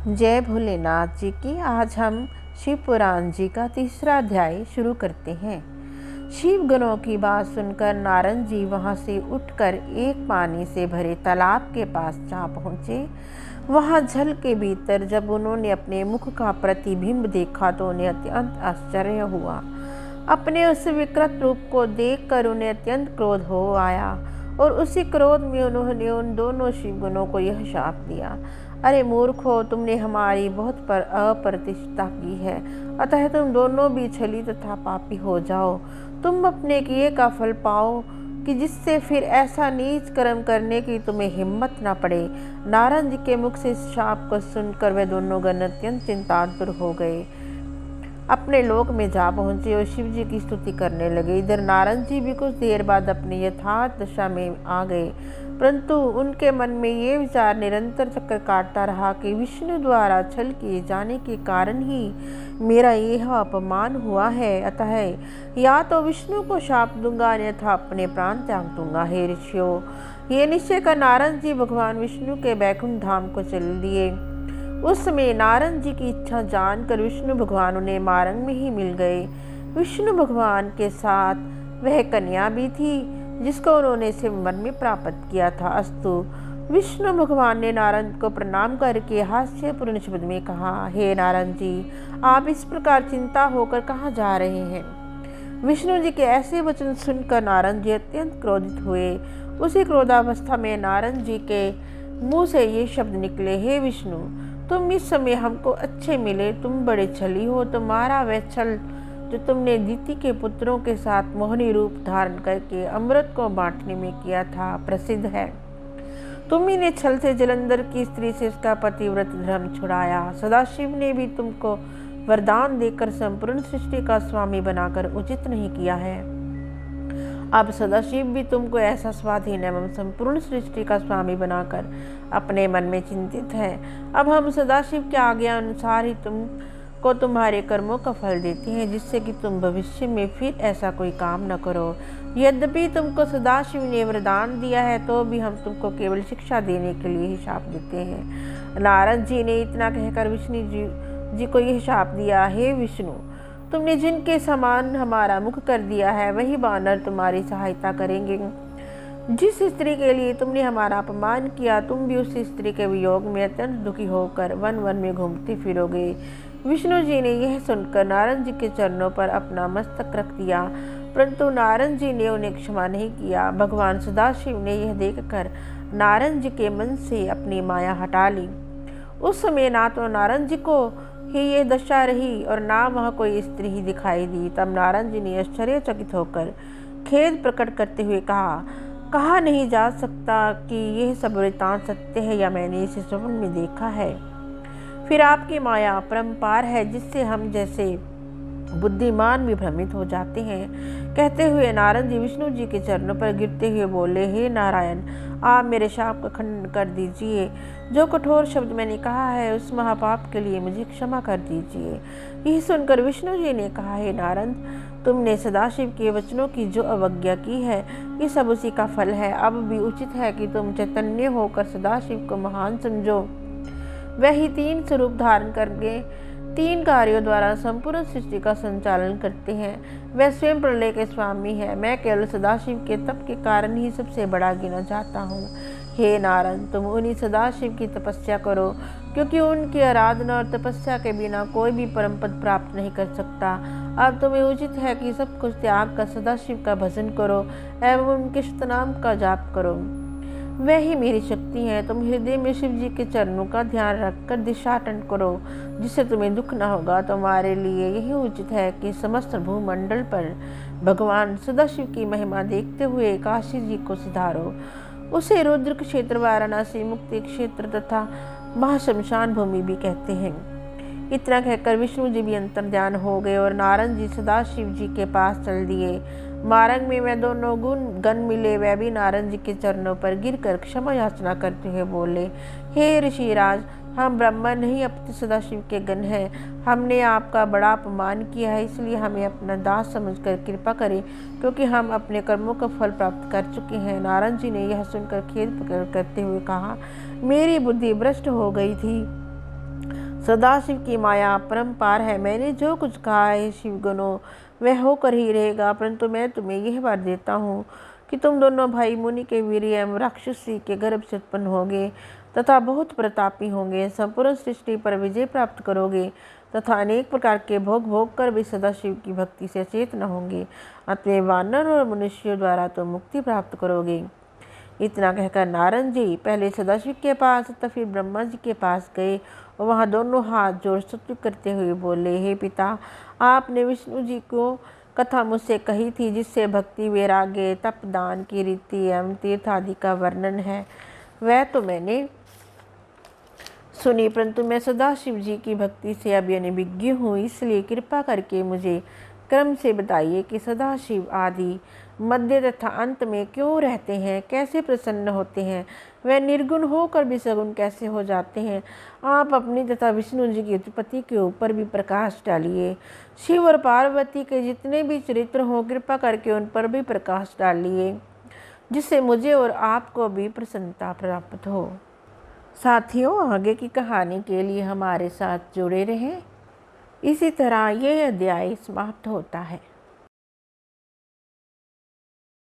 जय भोलेनाथ जी की। आज हम शिव पुराण जी का तीसरा अध्याय शुरू करते हैं। शिव गणों की बात सुनकर नारद जी वहां से उठकर एक पानी से भरे तालाब के पास जा पहुंचे। वहां जल के भीतर जब उन्होंने अपने मुख का प्रतिबिंब देखा तो उन्हें अत्यंत आश्चर्य हुआ। अपने उस विकृत रूप को देखकर उन्हें अत्यंत क्रोध हो आया और उसी क्रोध में उन्होंने उन दोनों शिवगणों को यह शाप दिया, अरे मूर्खो, तुमने हमारी बहुत अप्रतिष्ठा की है, अतः तुम दोनों भी छली तथा पापी हो जाओ। तुम अपने किए का फल पाओ कि जिससे फिर ऐसा नीच कर्म करने की तुम्हें हिम्मत न पड़े। नारद जी के मुख से इस शाप को सुनकर वे दोनों गण अत्यंत चिंतातुर हो गए, अपने लोक में जा पहुंचे और शिव जी की स्तुति करने लगे। इधर नारद जी भी कुछ देर बाद अपने यथार्थ दशा में आ गए, परंतु उनके मन में ये विचार निरंतर चक्कर काटता रहा कि विष्णु द्वारा छल किए जाने के कारण ही मेरा यह अपमान हुआ है, अतः या तो विष्णु को शाप दूंगा अन्यथा अपने प्राण त्याग दूंगा। हे ऋषियों, ये निश्चय कर नारद जी भगवान विष्णु के बैकुंठ धाम को चल दिए। उस समय नारद जी की इच्छा जानकर विष्णु भगवान उन्हें मार्ग में ही मिल गए। विष्णु भगवान के साथ वह कन्या भी थी जिसको उन्होंने शिव मन में प्राप्त किया था। अस्तु, विष्णु भगवान ने नारद को प्रणाम करके हास्यपूर्ण शब्द में कहा, हे नारद जी, आप इस प्रकार चिंता होकर कहाँ जा रहे हैं? विष्णु जी के ऐसे वचन सुनकर नारद जी अत्यंत क्रोधित हुए। उसी क्रोधावस्था में नारद जी के मुंह से ये शब्द निकले, हे विष्णु, तुम इस समय हमको अच्छे मिले, तुम बड़े छली हो। तुम्हारा वह छल जो तुमने दीति के पुत्रों के साथ मोहिनी रूप धारण करके अमृत को बांटने में किया था प्रसिद्ध है। तुम ही ने छल से जलंधर की स्त्री से उसका पतिव्रत धर्म छुड़ाया। सदाशिव ने भी तुमको वरदान देकर संपूर्ण सृष्टि का स्वामी बनाकर उचित नहीं किया है। अब सदाशिव भी तुमको ऐसा स्वाधीन एवं संपूर्ण सृष्टि का स्वामी बनाकर अपने मन में चिंतित है। अब हम सदाशिव के आज्ञा अनुसार ही तुमको तुम्हारे कर्मों का फल देते हैं, जिससे कि तुम भविष्य में फिर ऐसा कोई काम न करो। यद्यपि तुमको सदाशिव ने वरदान दिया है तो भी हम तुमको केवल शिक्षा देने के लिए ही शाप देते हैं। नारद जी ने इतना कहकर विष्णु जी को यह शाप दिया, हे विष्णु, तुमने जिनके समान हमारा मुख कर दिया है वही वानर तुम्हारी सहायता करेंगे। जिस स्त्री के लिए तुमने हमारा अपमान किया, तुम भी उस स्त्री के वियोग में अत्यंत दुखी होकर वन वन में घूमते फिरोगे। विष्णु जी ने यह सुनकर नारद जी के चरणों पर अपना मस्तक रख दिया, परंतु नारद जी ने उन्हें क्षमा नहीं किया। भगवान सदाशिव ने यह देखकर नारद जी के मन से अपनी माया हटा ली। उस समय ना तो नारद जी को ही ये दशा रही और ना वह कोई स्त्री ही दिखाई दी। तब नारद जी ने आश्चर्यचकित होकर खेद प्रकट करते हुए कहा नहीं जा सकता कि यह सब वृतांत सत्य है या मैंने इसे स्वप्न में देखा है। फिर आपकी माया अपरंपार है, जिससे हम जैसे बुद्धिमान भी भ्रमित हो जाते हैं। कहते हुए नारद जी विष्णु जी के चरणों पर गिरते हुए बोले, हे नारायण, आप मेरे शाप का खंडन कर दीजिए। जो कठोर शब्द मैंने कहा है उस महापाप के लिए मुझे क्षमा कर दीजिए। यह सुनकर विष्णु जी ने कहा, हे नारद, तुमने सदाशिव के वचनों की जो अवज्ञा की है ये सब उसी का फल है। अब भी उचित है कि तुम चैतन्य होकर सदाशिव को महान समझो। वही 3 स्वरूप धारण करके 3 कार्यों द्वारा संपूर्ण सृष्टि का संचालन करते हैं। वह स्वयं प्रलय के स्वामी है। मैं केवल सदाशिव के तप के कारण ही सबसे बड़ा गिना जाता हूँ। हे नारद, तुम उन्हीं सदाशिव की तपस्या करो, क्योंकि उनकी आराधना और तपस्या के बिना कोई भी परम पद प्राप्त नहीं कर सकता। अब तुम्हें उचित है कि सब कुछ त्याग कर सदाशिव का भजन करो एवं उनके स्तनाम का जाप करो। वह ही मेरी शक्ति है। तुम हृदय में शिव जी के चरणों का ध्यान रखकर दिशाटन करो, जिससे तुम्हें दुख न होगा। तुम्हारे लिए यही उचित है कि समस्त भूमंडल पर भगवान सदाशिव की महिमा देखते हुए काशी जी को सिधारो। उसे रुद्र क्षेत्र, वाराणसी, मुक्ति क्षेत्र तथा महाशमशान भूमि भी कहते हैं। इतना कहकर विष्णु जी भी अंतर्ध्यान हो गए और नारद जी सदाशिव जी के पास चल दिए। मार्ग में वे दोनों गण मिले। वह भी नारद जी के चरणों पर गिरकर क्षमा याचना करते हुए बोले, हे ऋषिराज, हम ब्रह्मा नहीं अपितु सदाशिव के गण हैं। हमने आपका बड़ा अपमान किया है, इसलिए हमें अपना दास समझकर कृपा करें, क्योंकि हम अपने कर्मों का फल प्राप्त कर चुके हैं। नारद जी ने यह सुनकर खेद प्रकट करते हुए कहा, मेरी बुद्धि भ्रष्ट हो गई थी। सदाशिव की माया परम्पार है। मैंने जो कुछ कहा है शिव गणों वह होकर ही रहेगा, परंतु मैं तुम्हें यह बात देता हूँ कि तुम दोनों भाई मुनि के वीर एवं राक्षसी के गर्भ से उत्पन्न होंगे तथा बहुत प्रतापी होंगे, संपूर्ण सृष्टि पर विजय प्राप्त करोगे तथा अनेक प्रकार के भोग भोग कर भी सदाशिव की भक्ति से चेत न होंगे। अतः वानर और मनुष्यों द्वारा तुम मुक्ति प्राप्त करोगे। इतना कहकर नारद जी पहले सदाशिव के पास तथा फिर ब्रह्मा जी के पास गए और वहाँ दोनों हाथ जोड़ स्तुति करते हुए बोले, हे पिता, आपने विष्णु जी को कथा मुझसे कही थी जिससे भक्ति, वैराग्य, तप, दान की रीति एवं तीर्थ आदि का वर्णन है, वह तो मैंने सुनी, परंतु मैं सदाशिव जी की भक्ति से अभी अनभिज्ञ हूँ। इसलिए कृपा करके मुझे क्रम से बताइए कि सदाशिव आदि मध्य तथा अंत में क्यों रहते हैं, कैसे प्रसन्न होते हैं, वह निर्गुण होकर भी सगुण कैसे हो जाते हैं। आप अपनी तथा विष्णु जी की उत्पत्ति के ऊपर भी प्रकाश डालिए। शिव और पार्वती के जितने भी चरित्र हों कृपा करके उन पर भी प्रकाश डालिए, जिससे मुझे और आपको भी प्रसन्नता प्राप्त हो। साथियों, आगे की कहानी के लिए हमारे साथ जुड़े रहें। इसी तरह यह अध्याय समाप्त होता है।